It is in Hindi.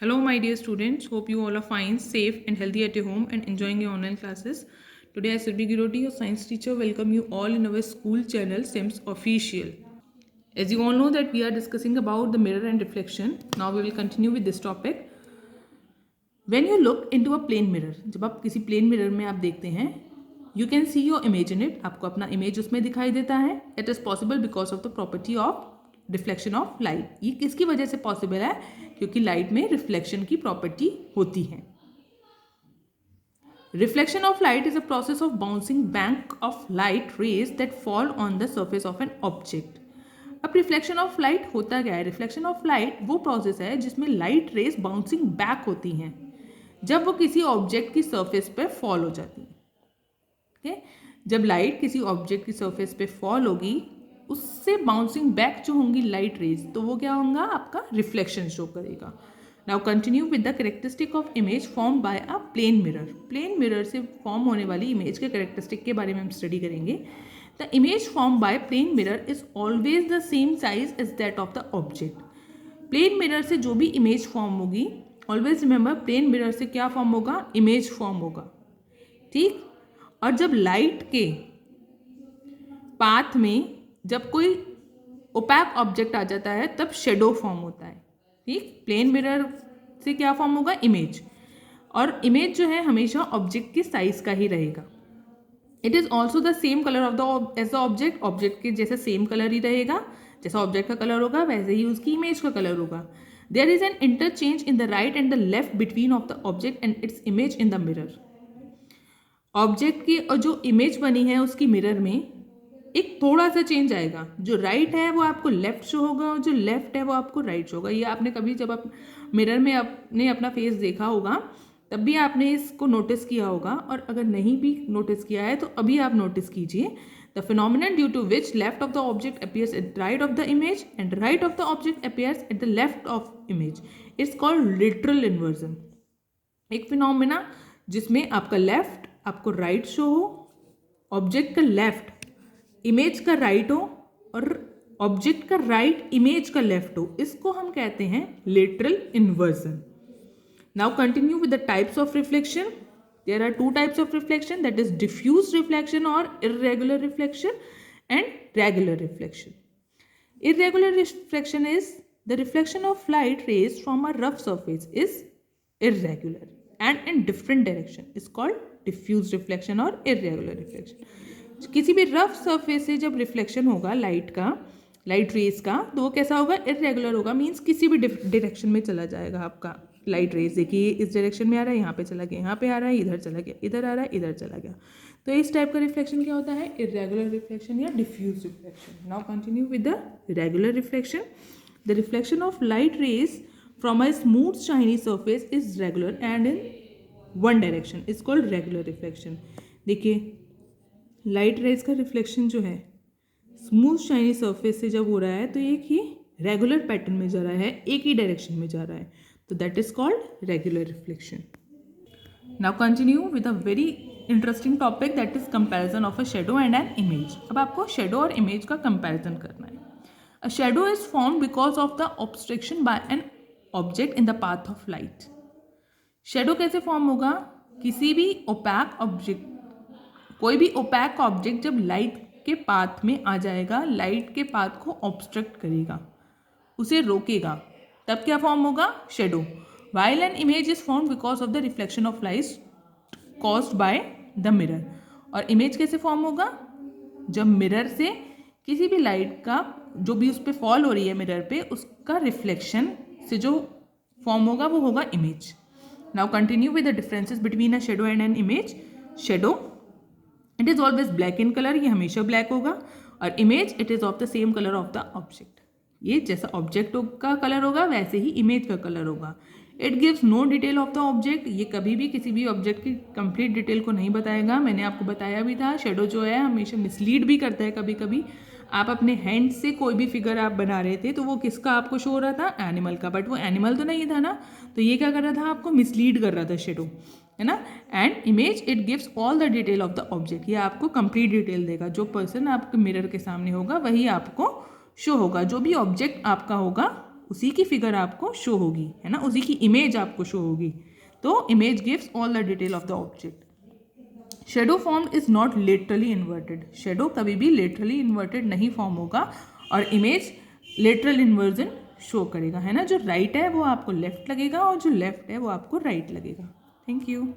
Hello, my dear students. Hope you all are fine, safe, and healthy at your home and enjoying your online classes. Today, I, Surbhi Giroti, your science teacher, welcome you all in our school channel, SIMS Official. As you all know that we are discussing about the mirror and reflection. Now, we will continue with this topic. When you look into a plane mirror, जब आप किसी plane mirror में आप देखते हैं, you can see your image in it. आपको अपना image उसमें दिखाई देता है. It is possible because of the property of reflection of light. ये किसकी वजह से पॉसिबल है? क्योंकि लाइट में रिफ्लेक्शन की प्रॉपर्टी होती है. Reflection of light is a process of bouncing bank of light raise that fall on the surface of an object. अब रिफ्लेक्शन ऑफ लाइट होता क्या है? रिफ्लेक्शन ऑफ लाइट वो प्रोसेस है जिसमें लाइट रेज बाउंसिंग बैक होती हैं जब वो किसी ऑब्जेक्ट की सर्फेस पे फॉल हो जाती है. ओके, जब लाइट किसी ऑब्जेक्ट की सर्फेस पे फॉल होगी उससे बाउंसिंग बैक जो होंगी लाइट रेज, तो वो क्या होगा? आपका रिफ्लेक्शन शो करेगा. Now continue with the characteristic of image form by a plane mirror. Plane mirror से फॉर्म होने वाली इमेज के करेक्टरिस्टिक के बारे में हम स्टडी करेंगे. The image form by plane mirror is always the same size as that of the object. Plane mirror से जो भी इमेज फॉर्म होगी, ऑलवेज रिमेंबर प्लेन मिरर से क्या फॉर्म होगा? इमेज फॉर्म होगा. ठीक. और जब लाइट के पाथ में जब कोई ओपैक ऑब्जेक्ट आ जाता है तब शेडो फॉर्म होता है. ठीक. प्लेन मिरर से क्या फॉर्म होगा? इमेज. और इमेज जो है हमेशा ऑब्जेक्ट के साइज का ही रहेगा. It is also the same colour of the as the object. Object के जैसे सेम कलर ही रहेगा. जैसा ऑब्जेक्ट का कलर होगा वैसे ही उसकी इमेज का कलर होगा. There is an interchange in the right and the left between of the object and its image in the mirror. Object की और जो इमेज बनी है उसकी मिरर में एक थोड़ा सा चेंज आएगा. जो राइट है वो आपको लेफ्ट शो होगा और जो लेफ्ट है वो आपको राइट शो होगा. ये आपने कभी जब आप मिरर में आपने अपना फेस देखा होगा तब भी आपने इसको नोटिस किया होगा, और अगर नहीं भी नोटिस किया है तो अभी आप नोटिस कीजिए. The phenomenon due to which left of the object appears at right of the image and right of the object appears at the left of image it's called literal inversion. एक फिनोमिना जिसमें आपका लेफ्ट आपको राइट शो हो, ऑब्जेक्ट का लेफ्ट इमेज का राइट हो और ऑब्जेक्ट का राइट इमेज का लेफ्ट हो, इसको हम कहते हैं lateral inversion. Now continue with the types of reflection. There are two types of reflection, that is diffuse reflection और irregular reflection and regular reflection. Irregular reflection is the reflection of light rays from a rough surface is irregular and in different direction is called diffuse reflection or irregular reflection. किसी भी रफ सरफेस से जब रिफ्लेक्शन होगा लाइट का, लाइट रेज का, तो वो कैसा होगा? इरेगुलर होगा. मीन्स किसी भी डायरेक्शन में चला जाएगा आपका लाइट रेज. देखिए इस डायरेक्शन में आ रहा है, यहाँ पे चला गया, यहाँ पे आ रहा है, इधर चला गया, इधर आ रहा है, इधर चला गया. तो इस टाइप का रिफ्लेक्शन क्या होता है? इरेगुलर रिफ्लेक्शन या diffuse reflection. Now continue with the regular reflection. The reflection of light rays from a smooth shiny surface is regular and in one direction is called regular reflection. देखिए लाइट रेज का रिफ्लेक्शन जो है स्मूथ शाइनी सरफेस से जब हो रहा है तो एक ही रेगुलर पैटर्न में जा रहा है, एक ही डायरेक्शन में जा रहा है, तो that is called regular reflection. Now continue with a very interesting topic that is comparison of a shadow and an image. अब आपको शेडो और इमेज का कंपैरिजन करना है. A shadow is form because of the obstruction by an object in the path of light. Shadow कैसे फॉर्म होगा? किसी भी ओपैक ऑब्जेक्ट, कोई भी ओपैक ऑब्जेक्ट जब लाइट के पाथ में आ जाएगा, लाइट के पाथ को ऑब्स्ट्रक्ट करेगा, उसे रोकेगा, तब क्या फॉर्म होगा? Shadow. While an image is form because of the reflection of light caused by the mirror. और इमेज कैसे फॉर्म होगा? जब मिरर से किसी भी लाइट का जो भी उस पर फॉल हो रही है मिरर पे, उसका रिफ्लेक्शन से जो फॉर्म होगा वो होगा image. Now continue with the differences between a shadow and an image. Shadow it is always black in colour, ये हमेशा ब्लैक होगा. और image it is of the same colour of the object. ये जैसा ऑब्जेक्ट का कलर होगा वैसे ही इमेज का कलर होगा. It gives no detail of the object. ये कभी भी किसी भी ऑब्जेक्ट की कंप्लीट डिटेल को नहीं बताएगा. मैंने आपको बताया भी था शेडो जो है हमेशा मिसलीड भी करता है. कभी कभी आप अपने हैंड से कोई भी फिगर आप बना रहे थे तो वो किसका आपको शो हो रहा था? एनिमल का. बट वो एनिमल तो नहीं था ना, तो ये क्या कर रहा था? आपको मिसलीड कर रहा था शेडो, है ना. And image it gives all the detail of the object. ये आपको कंप्लीट डिटेल देगा. जो पर्सन आपके मिरर के सामने होगा वही आपको शो होगा. जो भी ऑब्जेक्ट आपका होगा उसी की फिगर आपको शो होगी, है ना, उसी की इमेज आपको शो होगी। तो image gives all the detail of the object. Shadow form is not laterally inverted, shadow कभी भी लेटरली इन्वर्टेड नहीं फॉर्म होगा, और इमेज लेटरल इन्वर्जन शो करेगा, है ना, जो राइट है वो आपको लेफ्ट लगेगा और जो लेफ्ट है वो आपको राइट लगेगा। Thank you.